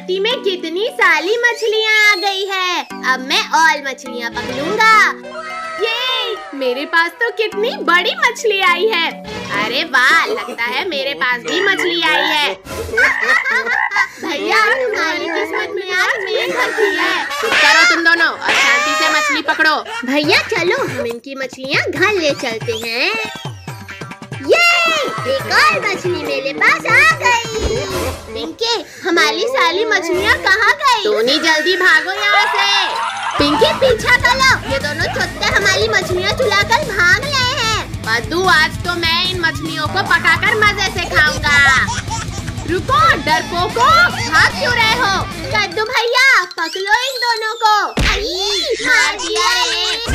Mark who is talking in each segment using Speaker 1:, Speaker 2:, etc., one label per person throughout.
Speaker 1: धरती में कितनी सारी मछलियाँ आ गई है। अब मैं और मछलियाँ पकड़ूंगा। ये मेरे पास तो कितनी बड़ी मछली आई है। अरे वाह, लगता है मेरे पास भी मछली आई है। भैया, तुम्हारी किस्मत में आज मेरे घर की है। चुप करो तुम दोनों और शांति से मछली पकड़ो। भैया चलो, हम इनकी मछलियाँ घर ले चलते हैं। ये एक और मछली मेरे पास आ गई। पिंकी, हमारी सारी मछलियाँ कहाँ गई? टोनी जल्दी भागो यहाँ से। पिंकी पीछा कर लो, ये दोनों चुत्ते हमारी मछलियाँ चुराकर भाग रहे हैं। पद्दू, आज तो मैं इन मछलियों को पकाकर मजे से खाऊंगा। रुको डरपोको, भाग क्यों रहे हो? कद्दू भैया पकड़ो इन दोनों को। मार दिया रे।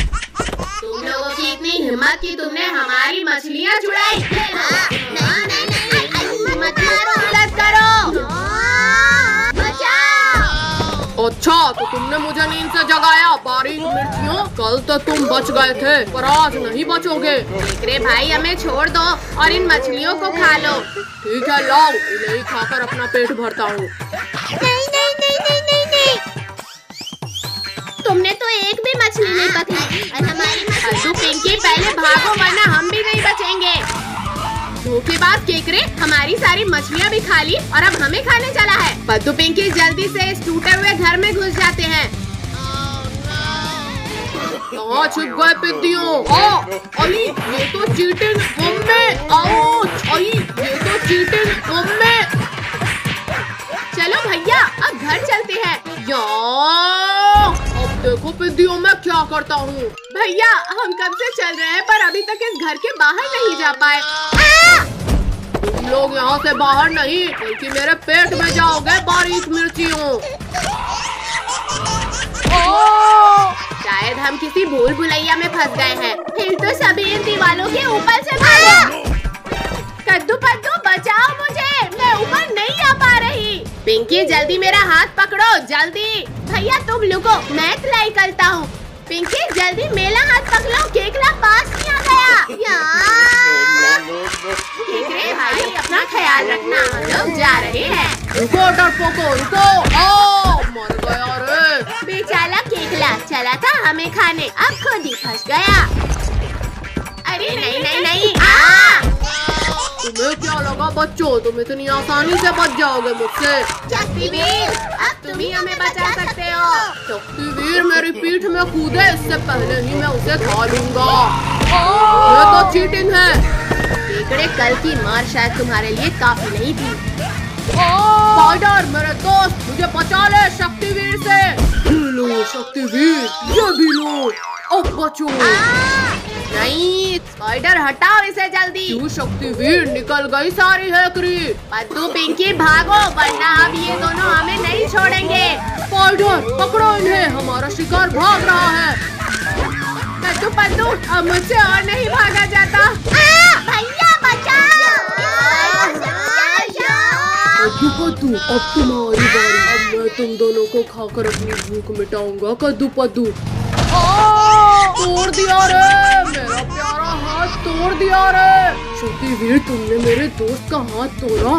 Speaker 1: तुम लोगों की इतनी हिम्मत कि तुमने हमारी मछलियाँ चुराई। मत मारो, मदद करो। बचाओ।
Speaker 2: अच्छा, तो तुमने मुझे नींद से जगाया। बारीक मिर्चियों, कल तो तुम बच गए थे पर आज नहीं बचोगे।
Speaker 1: रे भाई, हमें छोड़ दो और इन मछलियों को खा लो।
Speaker 2: ठीक है, लाओ, इन्हें खाकर अपना पेट भरता हूँ।
Speaker 1: नहीं नहीं नहीं नहीं नहीं नहीं, तुमने तो एक भी मछली नहीं पकड़ी और हमारी मछली। पिंकी पहले भागो वरना हम भी नहीं बचेंगे। धोखेबाज केकरे, हमारी सारी मछलियाँ भी खा ली और अब हमें खाने चला है। पद्दू पिंकी जल्दी से इस टूटे हुए घर में घुस जाते हैं।
Speaker 2: कहाँ छिप गए पिद्दियों? आई, ये तो चीटिंग मम्मी। आओ, आई, ये तो चीटिंग मम्मी।
Speaker 1: चलो भैया, अब घर चलते हैं।
Speaker 2: अब देखो पिद्दियों, मैं क्या करता हूँ।
Speaker 1: भैया, हम कब से चल रहे हैं पर अभी तक इस घर के बाहर नहीं जा पाए।
Speaker 2: तुम लोग यहाँ से बाहर नहीं, बल्कि मेरे पेट में जाओगे बारीक मिर्चियों।
Speaker 1: शायद हम किसी भूल भुलैया में फंस गए हैं। फिर तो सभी इन दीवालों के ऊपर से भागो। कद्दू पद्दू बचाओ मुझे, मैं ऊपर नहीं आ पा रही। पिंकी जल्दी मेरा हाथ पकड़ो, जल्दी। भैया तुम लुको, मैं ट्राई करता हूँ। पिंकी जल्दी मेरा हाथ पकड़ो, केकरा पास नहीं आ गया। केकरे भाई, अपना ख्याल रखना, हम लोग जा रहे हैं।
Speaker 2: रुको डरपोको, रुको। मर गया रे।
Speaker 1: बेचारा केकला चला था हमें खाने, अब खुद ही फंस गया। अरे नहीं नहीं नहीं।
Speaker 2: तुम्हें क्या लगा बच्चों, तुम इतनी आसानी से बच जाओगे मुझसे?
Speaker 1: शक्तिवीर, अब तुम ही हमें बचा सकते हो।
Speaker 2: शक्तिवीर मेरी पीठ में कूदे, इससे पहले ही मैं उसे खा लूंगा। ये तो चीटिंग है।
Speaker 1: केकड़े, कल की मार शायद तुम्हारे लिए काफी नहीं थी।
Speaker 2: स्पाइडर मेरे दोस्त, मुझे बचा ले शक्तिवीर से। लो शक्तिवीर, ये भी लो, अब बचो।
Speaker 1: नहीं, स्पाइडर हटाओ इसे जल्दी।
Speaker 2: क्यों शक्तिवीर, निकल गई सारी हैकरी।
Speaker 1: पद्दू पिंकी भागो, वरना अब ये दोनों हमें नहीं छोड़ेंगे।
Speaker 2: स्पाइडर पकड़ो इन्हें, हमारा शिकार भाग रहा है।
Speaker 1: पद्दू पद्दू, अब मुझसे और नहीं भागा जाता। भैया बचाओ।
Speaker 2: कद्दू पद्दू, अब तुम्हारी बारी। अब मैं तुम दोनों को खाकर अपनी भूख मिटाऊंगा। कद्दू पद्दू, तोड़ दिया रे, मेरा प्यारा हाथ तोड़ दिया रे। शक्तिवीर, तुमने मेरे दोस्त का हाथ तोड़ा।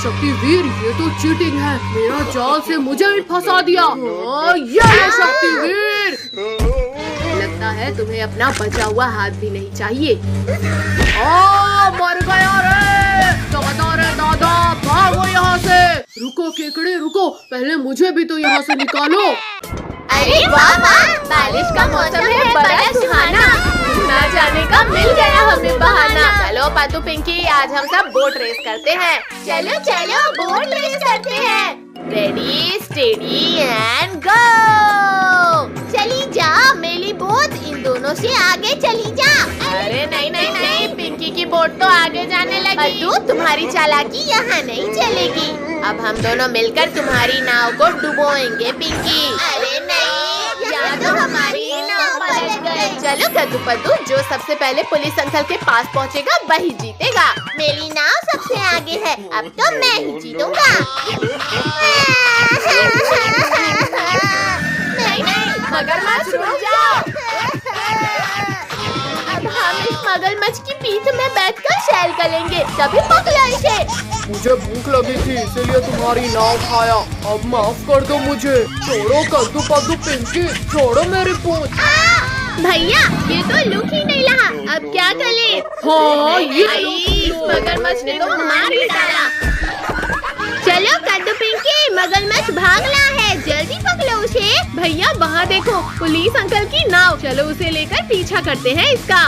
Speaker 2: शक्तिवीर, ये तो चीटिंग है, मेरा जाल से मुझे ही फंसा दिया। ये शक्तिवीर,
Speaker 1: लगता है तुम्हें अपना बचा हुआ हाथ भी नहीं चाहिए।
Speaker 2: मर गया रे। दादा रे दादा, भागो यहाँ से। रुको केकड़े रुको, पहले मुझे भी तो यहाँ से निकालो।
Speaker 1: अरे वाह वाह, बारिश का मौसम है, बड़ा सुहाना। ना जाने का मिल गया हमें बहाना। चलो पद्दू पिंकी, आज हम सब बोट रेस करते हैं। चलो चलो बोट रेस करते हैं। Ready steady and go. चली जा मेरी बोट, इन दोनों से आगे चली जा। अरे नहीं नहीं नहीं, पिंकी की बोट तो आगे जाने लगी। पद्दू, तुम्हारी चालाकी यहाँ नहीं चलेगी। अब हम दोनों मिलकर तुम्हारी नाव को डुबोएंगे पिंकी। अरे नहीं, यहाँ तो हमारी नाव पलट गई। चलो कद्दू पद्दू, जो सबसे पहले पुलिस अंकल के पास पहुँचेगा वही जीतेगा। मेरी नाव सबसे आगे है, अब तो मैं ही जीतूंगा। नहीं नहीं, मगरमच्छ रुक जाओ। अब हम इस मगरमच्छ की पीठ में बैठकर सैर करेंगे, तभी पकड़ा इसे।
Speaker 2: मुझे भूख लगी थी इसीलिए तुम्हारी नाव खाया, अब माफ कर दो मुझे। छोड़ो कद्दू पद्दू पिंकी, छोड़ो मेरी पूंछ।
Speaker 1: भैया ये तो लुक ही नहीं रहा, अब क्या करें?
Speaker 2: हाँ ये
Speaker 1: इस मगरमच्छ ने तो मार ही डाला। चलो कद्दू पिंकी, मगरमच्छ भाग रहा है, जल्दी पकड़ो उसे। भैया वहाँ देखो, पुलिस अंकल की नाव, चलो उसे लेकर पीछा करते हैं इसका।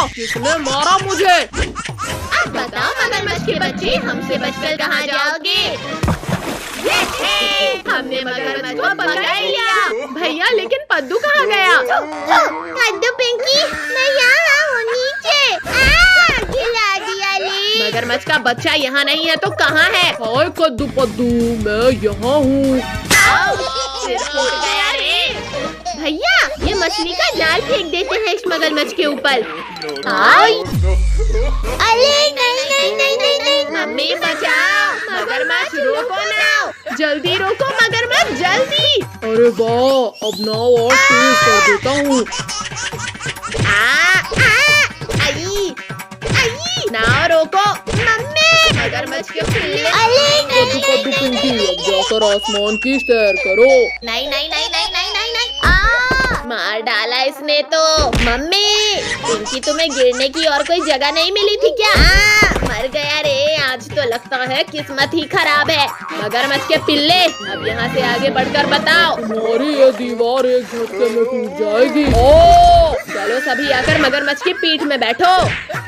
Speaker 2: किसने मारा मुझे?
Speaker 1: अब बताओ मगरमच्छ के बच्चे, हमसे बचकर कहाँ जाओगे? हमने मगरमच्छ को पकड़ लिया। भैया लेकिन पद्दू कहाँ गया? कद्दू पिंकी मैं यहाँ हूँ नीचे। खिला दिया ले। मगरमच्छ का बच्चा यहाँ नहीं है तो कहाँ है?
Speaker 2: हाय कद्दू पद्दू, मैं यहाँ हूँ।
Speaker 1: सिर फूट गया रे। भैया ये मछली का जाल फेंक देते हैं इस मगरमच्छ के ऊपर। अरे नहीं, मम्मी बचाओ, मगरमच्छ रोको ना, जल्दी रोको मगरमच्छ जल्दी।
Speaker 2: अरे वाह, अब नाव और तेज कर देता हूँ।
Speaker 1: नाव रोको मम्मी, मगरमच्छ के पिल्ले।
Speaker 2: कद्दू पद्दू पिंकी, अब जाकर आसमान की सैर करो।
Speaker 1: नहीं, मार डाला इसने तो। मम्मी पिंकी तुम्हें गिरने की और कोई जगह नहीं मिली थी क्या? मर गया रे, आज तो लगता है किस्मत ही खराब है। मगरमच्छ के पिल्ले, अब यहाँ से आगे बढ़कर बताओ।
Speaker 2: तुम्हारी ये दीवार एक झटके में टूट जाएगी।
Speaker 1: चलो सभी आकर मगरमच्छ की पीठ में बैठो।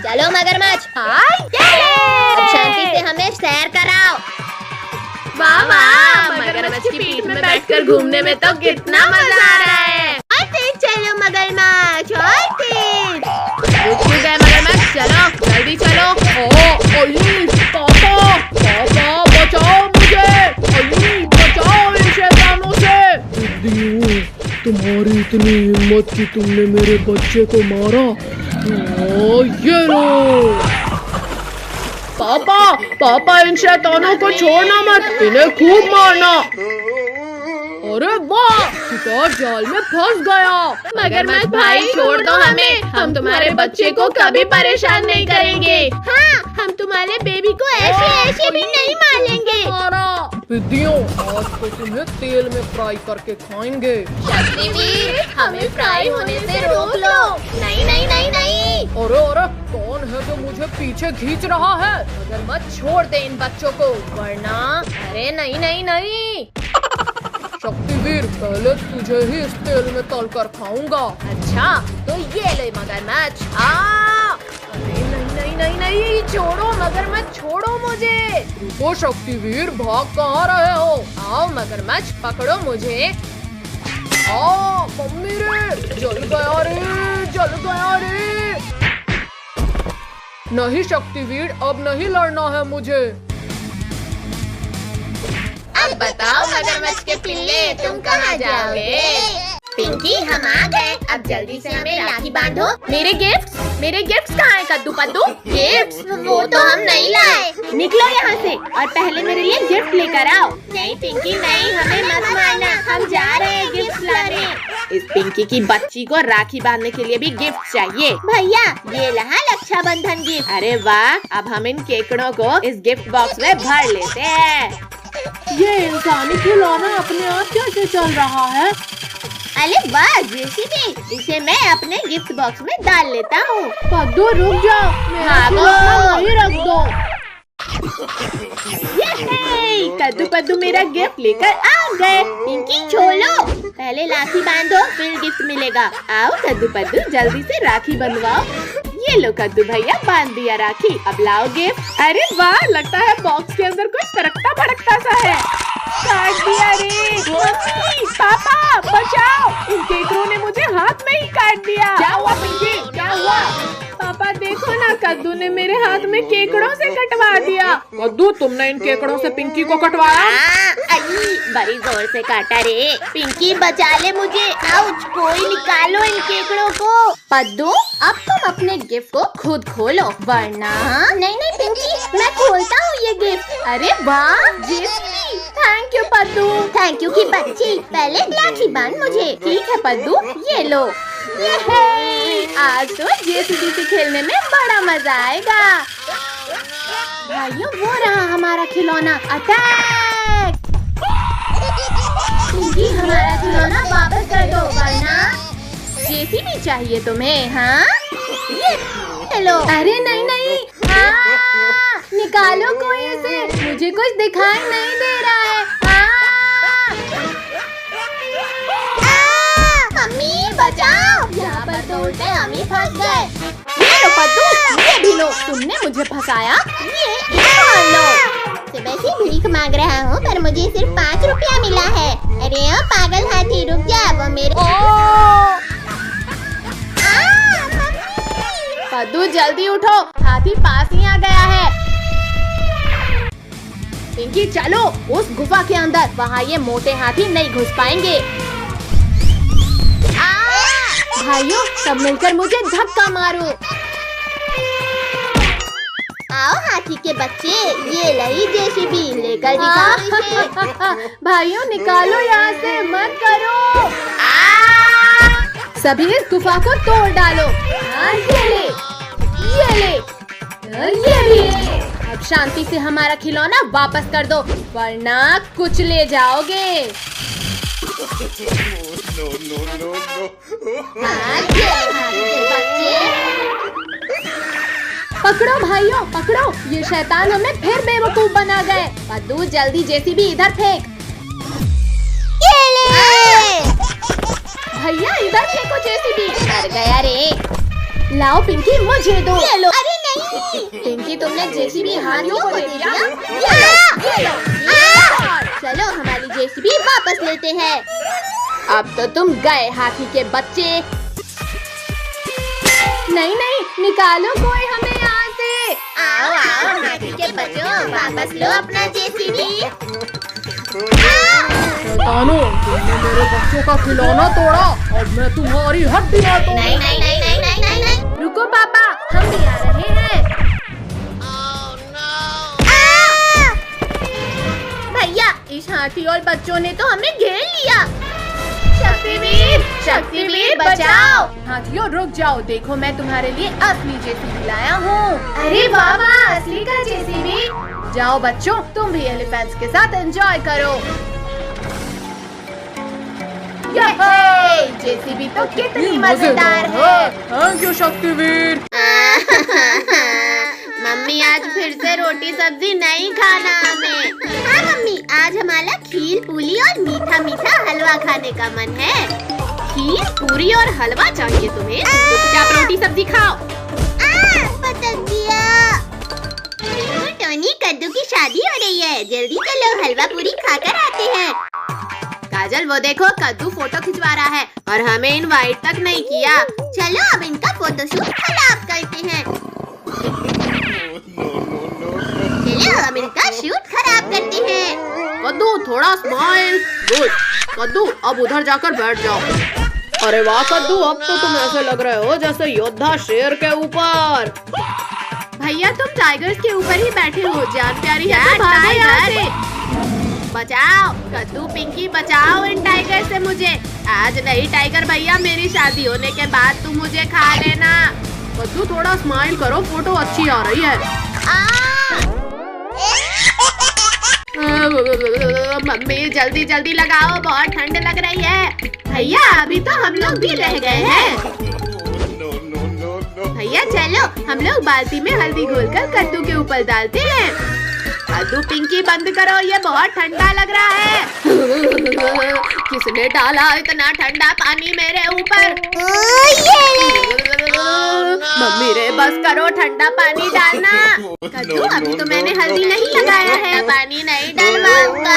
Speaker 1: चलो मगरमच्छ, अब शांति से हमें सैर कराओ। वाह वाह, मगरमच्छ की पीठ में बैठकर घूमने में तो कितना मजा आ रहा है। और तेज चलो मगरमच्छ, और तेज। रुक गए मगरमच्छ, चलो जल्दी चलो।
Speaker 2: पापा बचाओ मुझे, बचाओ इन शैतानों से। तुम्हारी इतनी हिम्मत कि तुमने मेरे बच्चे को मारा। ये लो पापा इन शैतानों को छोड़ना मत, इन्हें खूब मारना। अरे वाह, शिकार जाल में फंस गया।
Speaker 1: मगरमच्छ भाई छोड़ दो हमें, हम तुम्हारे बच्चे को कभी परेशान नहीं करेंगे। हाँ, हम तुम्हारे बेबी को ऐसे भी नहीं मारेंगे।
Speaker 2: पिद्दियों, आज तो तुम्हें तेल में फ्राई करके खाएंगे।
Speaker 1: शक्तिवीर, हमें फ्राई होने से रोक लो। नहीं।
Speaker 2: अरे कौन है जो मुझे पीछे खींच रहा है?
Speaker 1: मगरमच्छ छोड़ दे इन बच्चों को, वरना। अरे नहीं।
Speaker 2: शक्तिवीर, पहले तुझे ही इस तेल में तल कर खाऊंगा।
Speaker 1: अच्छा तो ये ले मगरमच्छ। अरे नहीं, छोड़ो मगरमच्छ, छोड़ो मुझे।
Speaker 2: रुको शक्तिवीर, भाग कहाँ रहे हो?
Speaker 1: आओ मगरमच्छ, पकड़ो मुझे।
Speaker 2: मम्मी रे, जल गया रे। नहीं शक्तिवीर, अब नहीं लड़ना है मुझे।
Speaker 1: अब बताओ मगरमच्छ के पिल्ले, तुम कहाँ जाओगे? पिंकी हम आ गए, अब जल्दी से हमें राखी बांधो। मेरे गिफ्ट्स कहाँ हैं कद्दू पद्दू? गिफ्ट्स वो तो हम नहीं लाए। निकलो यहाँ से और पहले मेरे लिए गिफ्ट लेकर आओ। नहीं पिंकी नहीं, हमें मत मारना, हम जा रहे हैं गिफ्ट लाने। इस पिंकी की बच्ची को राखी बांधने के लिए भी गिफ्ट चाहिए। भैया ये रहा रक्षाबंधन गिफ्ट। अरे वाह, अब हम इन केकड़ों को इस गिफ्ट बॉक्स में भर लेते हैं।
Speaker 2: ये इंसानी खिलौना अपने आप कैसे चल रहा है?
Speaker 1: अरे वाह जेसीबी, इसे मैं अपने गिफ्ट बॉक्स में डाल लेता हूँ।
Speaker 2: कद्दू रुक जाओ, मेरा खिलौना वहीं रख दो।
Speaker 1: कद्दू पद्दू मेरा गिफ्ट लेकर आ गए। पिंकी छोड़ो, पहले राखी बांधो फिर गिफ्ट मिलेगा। आओ कद्दू पद्दू, जल्दी से राखी बंधवाओ। ये लो कद्दू भैया, बांध दिया राखी, अब लाओ गिफ्ट। अरे वाह, लगता है बॉक्स के अंदर कुछ तड़कता भड़कता सा है। काट दिया रे। मम्मी पापा बचाओ, इन केकड़ों ने मुझे हाथ में ही काट दिया। क्या हुआ पिंकी, क्या हुआ? पापा देखो ना, कद्दू ने मेरे हाथ में केकड़ों से कटवा दिया।
Speaker 2: कद्दू, तुमने इन केकड़ों से पिंकी को कटवाया?
Speaker 1: बड़ी जोर से काटा रे। पिंकी बचा ले मुझे। आउच, कोई निकालो इन केकड़ों को। पद्दू, अब तुम अपने गिफ्ट को खुद खोलो, वरना। नहीं पिंकी, मैं खोलता हूँ ये गिफ्ट। अरे वाह JCB, thank you Paddu. Thank you की बच्ची, पहले राखी बांध मुझे। ठीक है पद्दू, ये लो। आज तो जेसीबी से खेलने में बड़ा मजा आएगा। भाइयों वो रहा हमारा खिलौना। अटैक! पिंकी हमारा खिलौना वापस कर दो वरना जेसीबी चाहिए तुम्हें। हाँ हेलो। अरे नहीं नहीं, निकालो कोई इसे, मुझे कुछ दिखाई नहीं दे रहा है। मम्मी बचाओ, यहाँ पर तो उल्टे हम ही फंस गए। ये लो पद्दू, ये भी लो, तुमने मुझे फंसाया। ये लो। सुबह से भीख मांग रहा हूँ पर मुझे सिर्फ 5 रुपया मिला है। अरे ओ पागल हाथी रुक जा, वो मेरे। पद्दू जल्दी उठो, हाथी पास ही आ गया है। पिंकी चलो उस गुफा के अंदर, वहाँ ये मोटे हाथी नहीं घुस पाएंगे। भाइयों सब मिलकर मुझे धक्का मारो। आओ हाथी के बच्चे, ये लही जेसीबी लेकर दिखाओ इसे। भाइयों निकालो यहाँ से, मत करो। सभी इस गुफा को तोड़ डालो। ये ले, ये ले, ये भी ले। अब शांति से हमारा खिलौना वापस कर दो वरना कुछ ले जाओगे। पकड़ो भाइयों पकड़ो, ये शैतान हमें फिर बेवकूफ बना गए। पद्दू जल्दी जेसीबी इधर फेंक। भैया इधर फेंको जेसीबी। डर गया रे। लाओ पिंकी मुझे दो। ये लो। अरे नहीं पिंकी, तुमने जेसीबी हाथियों को दे दिया। ये लो। चलो हमारी जेसीबी वापस लेते हैं। अब तो तुम गए हाथी के बच्चे। नहीं नहीं, निकालो कोई हमें यहाँ से। आओ आओ हाथी के बच्चों, वापस लो अपना जेसीबी।
Speaker 2: शैतानों, तुमने मेरे बच्चों का खिलौना तोड़ा, अब मैं तुम्हारी हड्डियाँ तोड़ूंगा।
Speaker 1: नहीं नहीं नहीं नहीं नहीं नहीं नहीं, रुको पापा, हम भी आ रहे हैं। भैया इस हाथी और बच्चों ने तो हमें घेर लिया। शक्तिवीर, शक्तिवीर बचाओ। हाथियों रुक जाओ, देखो मैं तुम्हारे लिए असली जेसीबी लाया हूँ। अरे वाह वाह, असली का जेसीबी। जाओ बच्चों, तुम भी एलिफेंट्स के साथ एंजॉय करो। जेसीबी तो कितनी मजेदार है।
Speaker 2: Thank you Shaktiveer.
Speaker 1: मम्मी आज फिर से रोटी सब्जी नहीं खाना हमें। हाँ मम्मी, आज हमारा खीर पूरी और मीठा मीठा हलवा खाने का मन है। खीर पूरी और हलवा चाहिए तुम्हें? चुपचाप रोटी सब्जी खाओ। पटक दिया। टोनी, कद्दू की शादी हो रही है, जल्दी चलो हलवा पूरी खाकर आते हैं। काजल वो देखो, कद्दू फोटो खिंचवा रहा है और हमें इनवाइट तक नहीं किया। चलो अब इनका फोटोशूट खराब करते हैं। चलो अब इनका शूट खराब करते हैं।
Speaker 2: कद्दू थोड़ा स्माइल। गुड कद्दू, अब उधर जाकर बैठ जाओ। अरे वाह कद्दू, अब तो तुम ऐसे लग रहे हो जैसे योद्धा शेर के ऊपर।
Speaker 1: भैया तुम टाइगर्स के ऊपर ही बैठे हो, जान प्यारी है तो भागो यहाँ से। बचाओ कद्दू, पिंकी बचाओ इन टाइगर से मुझे। आज नहीं टाइगर भैया, मेरी शादी होने के बाद तुम मुझे खा लेना।
Speaker 2: कद्दू थोड़ा स्माइल करो, फोटो अच्छी आ रही है।
Speaker 1: मम्मी जल्दी जल्दी लगाओ, बहुत ठंड लग रही है। भैया अभी तो हम लोग भी रह गए हैं। भैया चलो हम लोग बाल्टी में हल्दी घोलकर कद्दू के ऊपर डालते हैं। कद्दू पिंकी बंद करो, ये बहुत ठंडा लग रहा है।
Speaker 2: किसने डाला इतना ठंडा पानी मेरे ऊपर?
Speaker 1: मम्मी रे बस करो, ठंडा पानी डालना। कद्दू अभी तो मैंने हल्दी नहीं लगाया है, पानी नहीं डलवाऊंगा।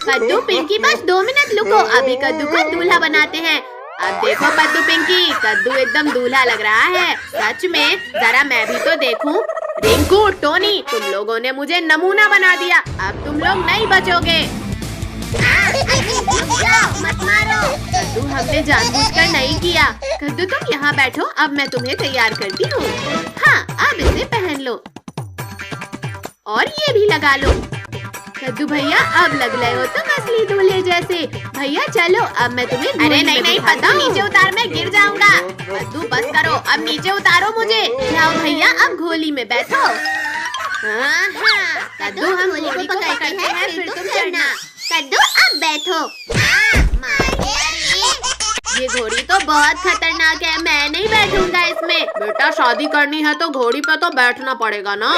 Speaker 1: कद्दू पिंकी बस 2 मिनट रुको, अभी कद्दू को दूल्हा बनाते हैं। अब देखो कद्दू पिंकी, कद्दू एकदम दूल्हा लग रहा है। सच में, जरा मैं भी तो देखूं। रिंकू, टोनी, तुम लोगों ने मुझे नमूना बना दिया, अब तुम लोग नहीं बचोगे। मत मारो। कद्दू हमने जानबूझकर नहीं किया। कद्दू तुम यहाँ बैठो, अब मैं तुम्हें तैयार करती हूँ। हाँ अब इसे पहन लो और ये भी लगा लो। कद्दू भैया अब लग रहे हो तुम असली दूल्हे जैसे। भैया चलो अब मैं तुम्हें अरे नहीं पता नीचे उतार मैं गिर जाऊंगा। कद्दू बस करो अब नीचे उतारो मुझे। जाओ भैया अब घोली में बैठो। कद्दू हम घोली को पकड़ते हैं फिर तुम चढ़ना। कद्दू अब बैठो। ये घोड़ी तो बहुत खतरनाक है, मैं नहीं बैठूंगा इसमें।
Speaker 2: बेटा शादी करनी है तो घोड़ी पे तो बैठना पड़ेगा ना।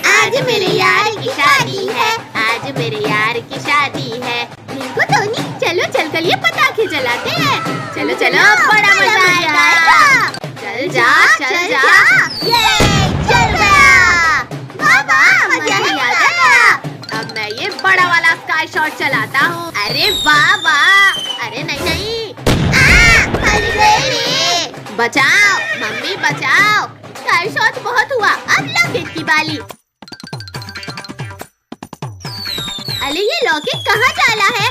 Speaker 1: आज मेरे यार की शादी है, आज मेरे यार की शादी है। रिंकू टोनी चलो चल कर ये पटाखे जलाते हैं। चलो चलो बड़ा मजा आएगा। चल जा चल जा। ये चल गया। वाह मजा ही आ गया। अब मैं ये बड़ा वाला स्काई शॉट चलाता हूँ। अरे वाह वाह। अरे नहीं बचाओ मम्मी बचाओ। स्काई शॉट बहुत हुआ, अब लॉकेट की बारी। अरे ये लॉकेट कहाँ डाला है?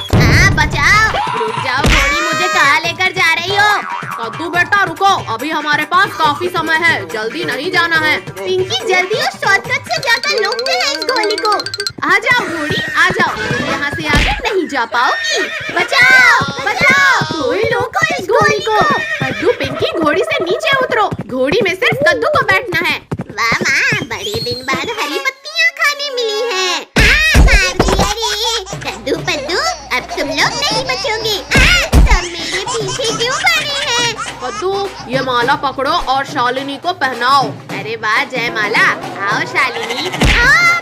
Speaker 1: बचाओ। रुक जाओ घोड़ी, मुझे कहाँ लेकर जा रही हो?
Speaker 2: कद्दू बेटा रुको, अभी हमारे पास काफी समय है, जल्दी नहीं जाना है।
Speaker 1: पिंकी जल्दी उस शॉर्टकट से जाकर लूटते हैं इस घोड़ी को। आ जाओ घोड़ी आ जाओ, तुम यहाँ से आगे नहीं जा पाओगी। बचाओ बचाओ, कोई रोको इस घोड़ी को। कद्दू पिंकी घोड़ी से नीचे उतरो, घोड़ी में सिर्फ कद्दू को बैठना है। वाह माँ, बड़े दिन बाद हरी पत्तियाँ खाने मिली है। कद्दू पद्दू अब तुम लोग नहीं बचोगे। सब मेरे पीछे क्यों पड़े हैं?
Speaker 2: कद्दू ये माला पकड़ो और शालिनी को पहनाओ।
Speaker 1: अरे वाह जय माला, आओ शालिनी।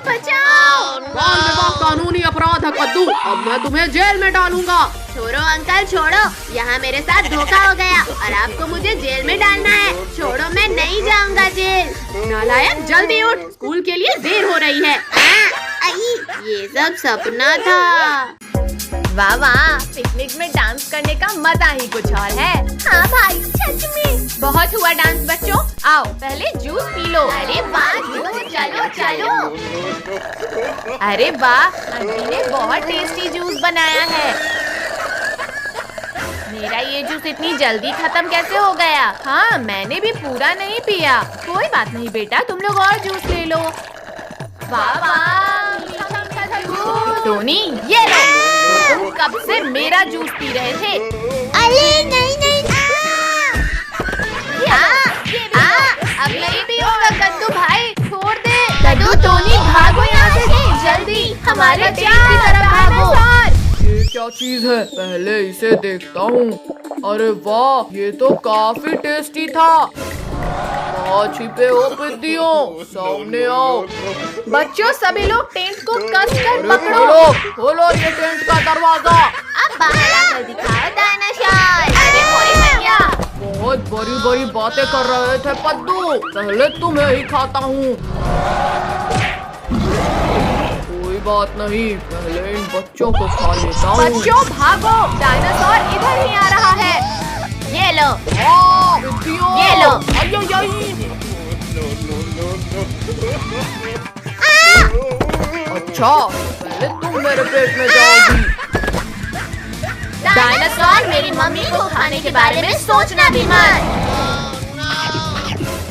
Speaker 1: बचाओ।
Speaker 2: बाल विवाह कानूनी अपराध है कद्दू, अब मैं तुम्हें जेल में डालूंगा।
Speaker 1: छोड़ो अंकल छोड़ो, यहाँ मेरे साथ धोखा हो गया और आपको मुझे जेल में डालना है। छोड़ो मैं नहीं जाऊंगा जेल।
Speaker 2: नालायक जल्दी उठ, स्कूल के लिए देर हो रही है।
Speaker 1: ये सब सपना था। वाह वाह, पिकनिक में डांस करने का मजा ही कुछ और है। हाँ भाई सच में। बहुत हुआ डांस बच्चों, आओ पहले जूस पी लो। अरे वाह चलो चलो। अरे वाह आंटी ने बहुत टेस्टी जूस बनाया है। मेरा ये जूस इतनी जल्दी खत्म कैसे हो गया? हाँ मैंने भी पूरा नहीं पिया। कोई बात नहीं बेटा, तुम लोग और जूस ले लो। वाह वाह टोनी ये लो, तुम कब से मेरा जूस पी रहे थे? अरे नहीं नहीं। अब नहीं पियूंगा कद्दू भाई, छोड़ दे। कद्दू टोनी भागो यहाँ से जल्दी, हमारे टेंट की तरफ भागो।
Speaker 2: ये क्या चीज है? पहले इसे देखता हूँ। अरे वाह ये तो काफी टेस्टी था। छिपे हो पिद्दियों, सामने आओ।
Speaker 1: बच्चों सभी लोग टेंट को कसकर पकड़ो।
Speaker 2: खोलो ये टेंट का दरवाजा।
Speaker 1: अब बाहर आकर दिखाओ डायनासोर। अरे मोरी भैया
Speaker 2: बहुत बड़ी बड़ी बातें कर रहे थे पद्दू, पहले तुम्हें ही खाता हूँ। कोई बात नहीं, पहले इन बच्चों को खा लेता हूँ।
Speaker 1: बच्चों भागो, डायनासोर इधर ही आ रहा है। ये लो ये लो।
Speaker 2: अच्छा पहले तुम मेरे पेट में जाओगी।
Speaker 1: डायनासोर मेरी मम्मी को खाने के बारे में सोचना भी मत।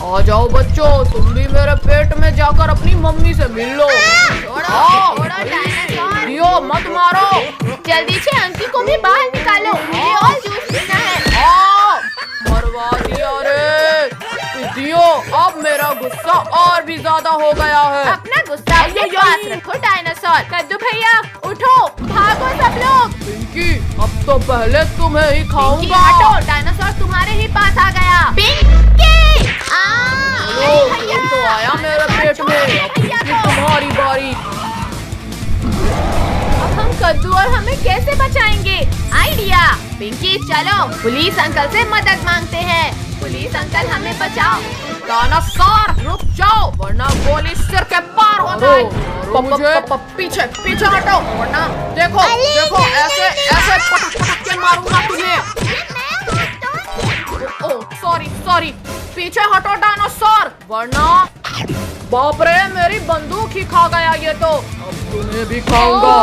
Speaker 2: आ जाओ बच्चों, तुम भी मेरे पेट में जाकर अपनी मम्मी से मिल लो। दियो मत मारो।
Speaker 1: जल्दी से अंकी को भी बाहर निकालो, मुझे और जूस पीना है।
Speaker 2: मरवा दिया रे दियो, अब मेरा गुस्सा और भी ज्यादा हो गया है।
Speaker 1: अपना गुस्सा अपने पास रखो डायनासोर। कद्दू भैया उठो, भागो सब लोग।
Speaker 2: पिंकी अब तो पहले तुम्हें ही खाऊंगा।
Speaker 1: हटो, डायनासोर तुम्हारे ही पास आ गया। पिंकी
Speaker 2: तो आया मेरे पेट में, अब तुम्हारी बारी।
Speaker 1: अब हम कद्दू और हमें कैसे बचाएंगे? आइडिया। पिंकी चलो पुलिस अंकल से मदद मांगते हैं। पुलिस अंकल हमें बचाओ।
Speaker 2: डायनासोर रुक जाओ वरना गोली सिर के पार हो जाए। पीछे पीछे हटो वरना देखो देखो ऐसे ऐसे पटक के मारूंगा तुम्हें। ओह सॉरी पीछे हटो डायनासोर वरना। बाप रे मेरी बंदूक ही खा गया ये तो। अब तुम्हें भी खाऊंगा।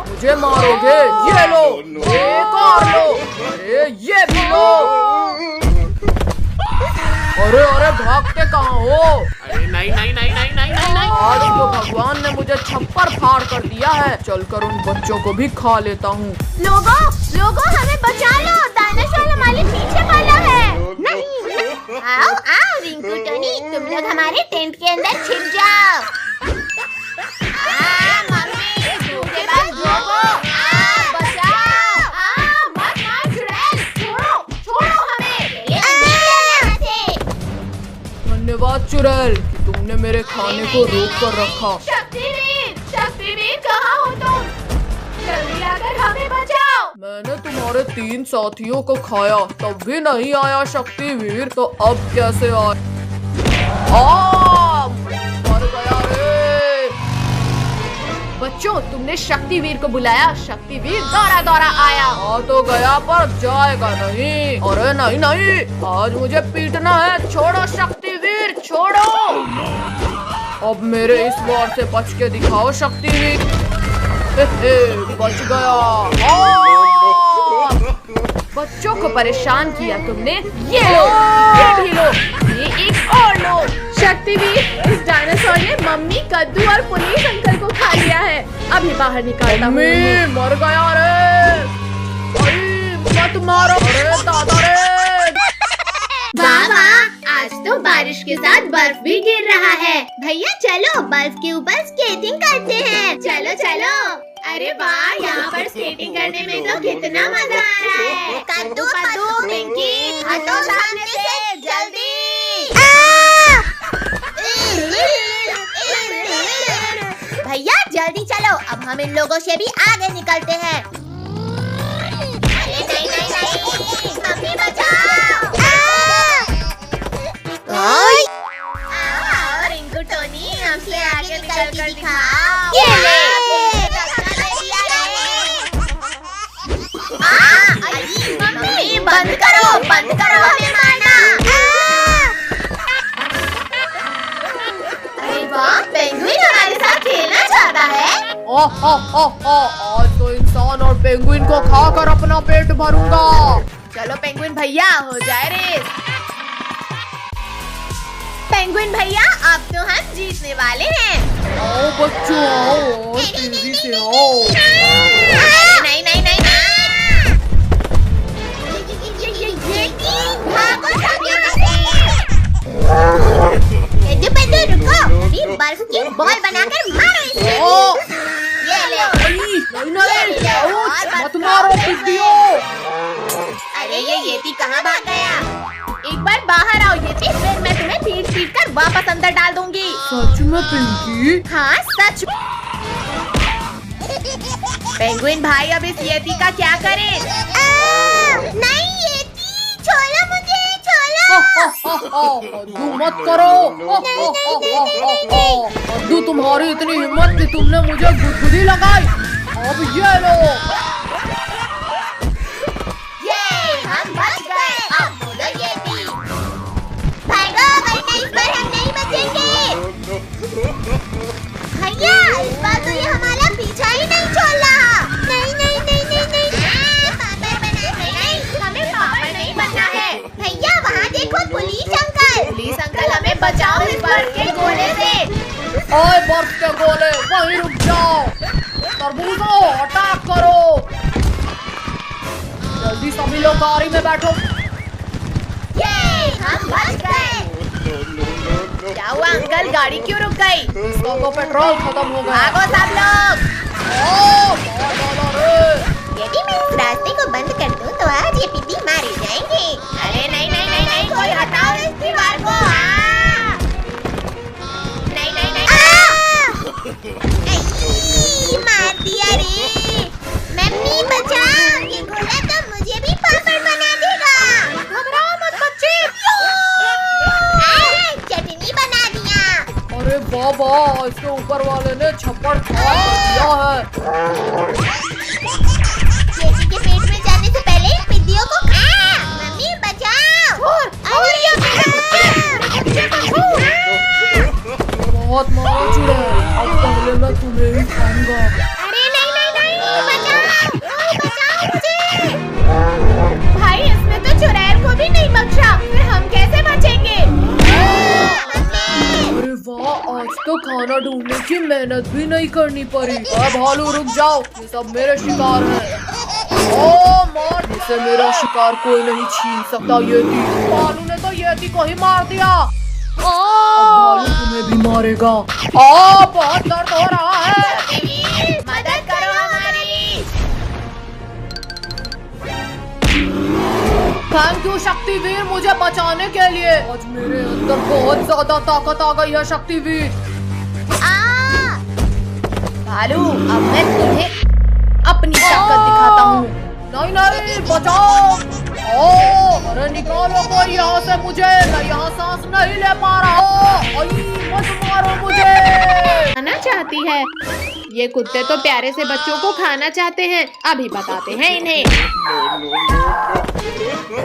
Speaker 2: मुझे मारोगे? ये लो, एक और लो, अरे ये भी लो। अरे अरे भागते कहाँ हो?
Speaker 1: अरे नहीं नहीं नहीं नहीं नहीं नहीं नहीं।
Speaker 2: आज तो भगवान ने मुझे छप्पर फाड़ कर दिया है। चलकर उन बच्चों को भी खा लेता हूँ।
Speaker 1: लोगों लोगों हमें बचा लो, डायनासोर हमारे पीछे पड़ा है। नहीं, आओ आओ रिंकू टोनी, तुम लोग हमारे टेंट के अंदर छिप जाओ। मम्मी, झूठे बात लोगो, बचाओ। मत मार चुड़ैल, छोड़ो छोड़ो हमें।
Speaker 2: धन्यवाद चुड़ैल कि तुमने मेरे खाने को रोक कर रखा।
Speaker 1: शक्तिवीर कहाँ हो तुम? जल्दी आकर हमें बचाओ।
Speaker 2: मैंने तुम्हारे 3 साथियों को खाया, तब भी नहीं आया शक्तिवीर, तो अब कैसे आए? मर गया रे।
Speaker 1: बच्चों, तुमने शक्तिवीर को बुलाया, शक्तिवीर दौड़ा दौड़ा आया।
Speaker 2: आ तो गया पर जाएगा नहीं। अरे नहीं नहीं, आज मुझे पीटना है। छोड़ो शक्तिवीर, छोड़ो। अब मेरे इस वार से बच के दिखाओ शक्तिवीर। बच गया।
Speaker 1: बच्चों को परेशान किया तुमने। ये लो, ये भी लो, ये एक और लो। शक्तिवीर, इस डायनासोर ने मम्मी, कद्दू और पुलिस अंकल को खा लिया है। अभी बाहर निकालता हूँ।
Speaker 2: मर गया रे। मत मारो रे दादा रे।
Speaker 1: बाबा, आज तो बारिश के साथ बर्फ भी गिर रहा है। भैया चलो बर्फ के ऊपर स्केटिंग करते हैं। चलो चलो। अरे वाह, यहाँ पर स्केटिंग करने में तो कितना मजा आ रहा है। कद्दू कद्दू पिंकी, हटो सामने से जल्दी। भैया जल्दी चलो, अब हम इन लोगों से भी आगे निकलते हैं। अरे नहीं नहीं नहीं, मम्मी बचाओ। आओ रिंकू टोनी, हमसे आगे निकल कर दिखाओ। ये ले। मम्मी बंद करो हमें मारना। अरे वाह, पेंगुइन हमारे साथ खेलना चाहता है।
Speaker 2: आज तो इंसान और पेंगुइन को खाकर अपना पेट भरूंगा।
Speaker 1: चलो पेंगुइन भैया, हो जाए रेस। पेंगुइन भैया, अब तो हम जीतने वाले हैं।
Speaker 2: आओ बच्चों, आओ तेजी से आओ।
Speaker 1: नहीं नहीं नहीं नहीं। भागो सब यहाँ से। रुको, अभी बर्फ की बॉल बनाकर मारो इसे। ये ले।
Speaker 2: नहीं, मत मारो पिंकियो।
Speaker 1: अरे ये येती कहाँ भाग गया? एक बार बाहर आओ येती, फिर मैं तुम्हें पीट पीट कर वापस अंदर डाल दूंगी।
Speaker 2: सच में पिंकी?
Speaker 1: हाँ सच। पेंगुइन भाई, अब इस येती का क्या करें? नहीं येती, छोड़ो मुझे, छोड़ो।
Speaker 2: कद्दू मत करो। कद्दू, तुम्हारी इतनी हिम्मत कि तुमने मुझे गुदगुदी लगाई। अब ये लो।
Speaker 1: ये हम बच गए। अब बोलो येती, भागो वरना इस बार हम नहीं बचेंगे। भैया, इस बार तो ये हमारा पीछा ही नहीं छोड़ रहा। नहीं नहीं नहीं नहीं नहीं। पापड़ बना नहीं, हमें पापड़ नहीं बनना है। भैया वहाँ देखो, पुलिस अंकल हमें बचाओ इस बर्फ के गोले से।
Speaker 2: ओए बर्फ के गोले, वहीं रुक जाओ। तरबूजो, अटैक करो। जल्दी सभी लोग गाड़ी में बैठो।
Speaker 1: ये हम बच गए। क्या हुआ अंकल, गाड़ी क्यों रुक गई?
Speaker 2: इसका तो पेट्रोल खत्म हो गया।
Speaker 1: भागो सब लोग। यदि मैं इस रास्ते को बंद कर दूं तो आज ये पिद्दी मारे जाएंगे। अरे नहीं नहीं नहीं नहीं, कोई हटाओ इस दीवार को। नहीं नहीं नहीं। मार दिया रे। मम्मी बचाओ, ये गोला तो मुझे भी पापड़ बना देगा। घबराओ मत बच्चे। चटनी बना दिया।
Speaker 2: अरे बाबा, इसके ऊपर वाले ने छप्पर फाड़ दिया है।
Speaker 1: जेसी के पेट में जाने से पहले इन पिद्दियों को खा। मम्मी बचाओ। अरे
Speaker 2: बहुत मारो चुड़ैल, अब पहले मैं तुम्हें ही खाऊंगा।
Speaker 1: अरे नहीं नहीं नहीं, बचाओ बचाओ मुझे। भाई इसने तो चुड़ैल को भी नहीं बख्शा, फिर हम कैसे बचेंगे?
Speaker 2: ढूंढने की मेहनत भी नहीं करनी पड़ी। अब भालू रुक जाओ, ये सब मेरे शिकार हैं। ओ मार, इसे मेरा शिकार कोई नहीं छीन सकता। येती, भालू ने तो येती को ही मार दिया। भालू तुम्हें भी मारेगा। बहुत दर्द हो रहा है।
Speaker 1: मदद करो हमारी।
Speaker 2: थैंक यू शक्तिवीर, मुझे बचाने के लिए। आज मेरे अंदर बहुत ज्यादा ताकत आ गई है शक्तिवीर।
Speaker 1: भालू, अब मैं तुम्हें अपनी ताकत दिखाता हूँ।
Speaker 2: नहीं नहीं, बचाओ। अरे निकालो कोई यहाँ से मुझे, मैं यहाँ सांस नहीं ले पा रहा। मत मारो मुझे।
Speaker 1: खाना चाहती है। ये कुत्ते तो प्यारे से बच्चों को खाना चाहते हैं। अभी बताते हैं इन्हें।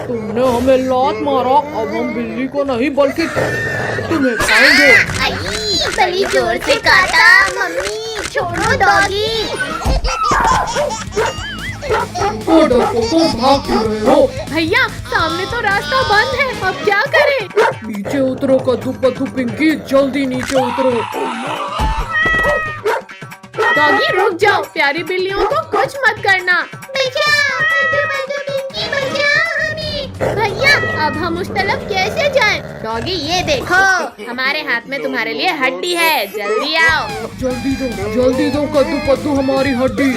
Speaker 2: तुमने हमें लात मारा, अब हम बिल्ली को नहीं बल्कि तुम्हें खाएंगे।
Speaker 1: बड़ी जोर से काटा। मम्मी छोड़ो डॉगी।
Speaker 2: भाग क्यों रहे हो?
Speaker 1: भैया सामने तो रास्ता बंद है, अब क्या करें?
Speaker 2: नीचे उतरो कद्दू पद्दू पिंकी, जल्दी नीचे उतरो।
Speaker 1: डॉगी रुक जाओ, प्यारी बिल्लियों को कुछ मत करना। भैया अब हम उस तरफ कैसे जाएं? डॉगी ये देखो, हमारे हाथ में तुम्हारे लिए हड्डी है, जल्दी आओ।
Speaker 2: जल्दी दो कद्दू पद्दू हमारी हड्डी।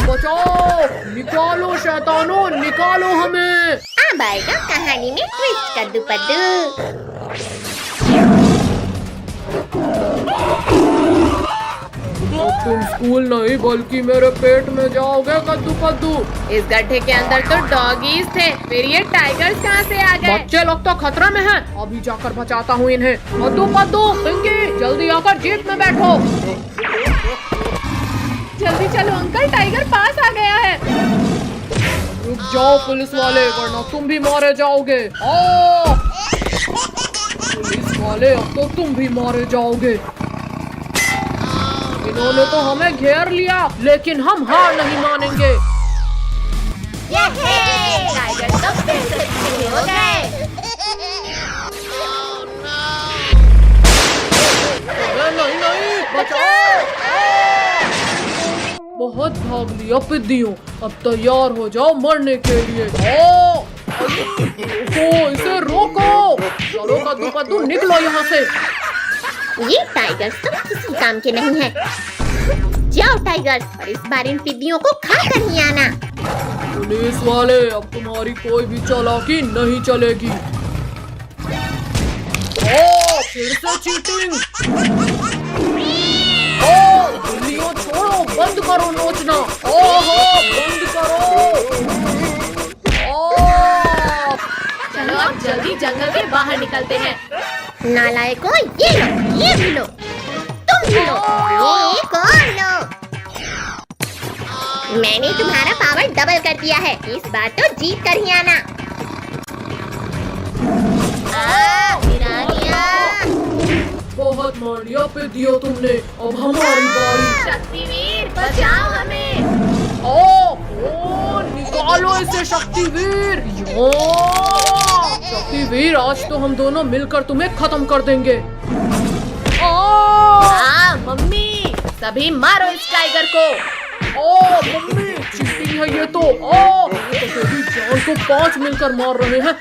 Speaker 2: बचाओ, निकालो शैतानों, निकालो हमें।
Speaker 1: अब आएगा कहानी में ट्विस्ट कद्दू पद्दू।
Speaker 2: अब तुम स्कूल नहीं बल्कि मेरे पेट में जाओगे कद्दू पद्दू।
Speaker 1: इस गड्ढे के अंदर तो डॉगीज थे, फिर ये टाइगर्स कहाँ से आ गए?
Speaker 2: बच्चे लोग तो खतरे में हैं। अभी जाकर बचाता हूँ इन्हें। कद्दू पद्दू पिंकी, जल्दी आकर जीप में बैठो।
Speaker 1: जल्दी चलो अंकल, टाइगर पास आ गया है।
Speaker 2: रुक जाओ पुलिस वाले, वरना तुम भी मारे जाओगे। पुलिस वाले, अब तो तुम भी मारे जाओगे। इन्होंने तो हमें घेर लिया, लेकिन हम हार नहीं मानेंगे।
Speaker 1: टाइगर तो फिर से हो गए।
Speaker 2: नहीं, बचाओ। बहुत भाग लिया पिद्दियों, अब तैयार हो जाओ मरने के लिए। इसे रोको। चलो कद्दू पद्दू निकलो यहाँ से।
Speaker 1: ये टाइगर्स तो किसी काम के नहीं है। जाओ टाइगर्स, और इस बार इन पिद्दियों को खा कर ही आना।
Speaker 2: पुलिस वाले, अब तुम्हारी कोई भी चालाकी नहीं चलेगी। फिर से चीटिंग। बिल्लियों छोड़ो, बंद करो नोचना। बंद करो।
Speaker 1: चलो अब जल्दी जंगल के बाहर निकलते हैं। नालायकों, ये लो, ये भी लो, तुम भी लो, एक और लो। मैंने तुम्हारा पावर डबल कर दिया है, इस बार तो जीत कर ही आना। गिरा दिया।
Speaker 2: बहुत मार लिया पिद्दियों तुमने, अब हमारी बारी।
Speaker 1: शक्तिवीर बचाओ हमें।
Speaker 2: निकालो इसे शक्तिवीर। शक्तिवीर, आज तो हम दोनों मिलकर तुम्हें खत्म कर देंगे।
Speaker 1: मम्मी, सभी मारो इस टाइगर को।
Speaker 2: मम्मी, चीटिंग है ये तो। तेरी जान को 5 मिलकर मार रहे हैं।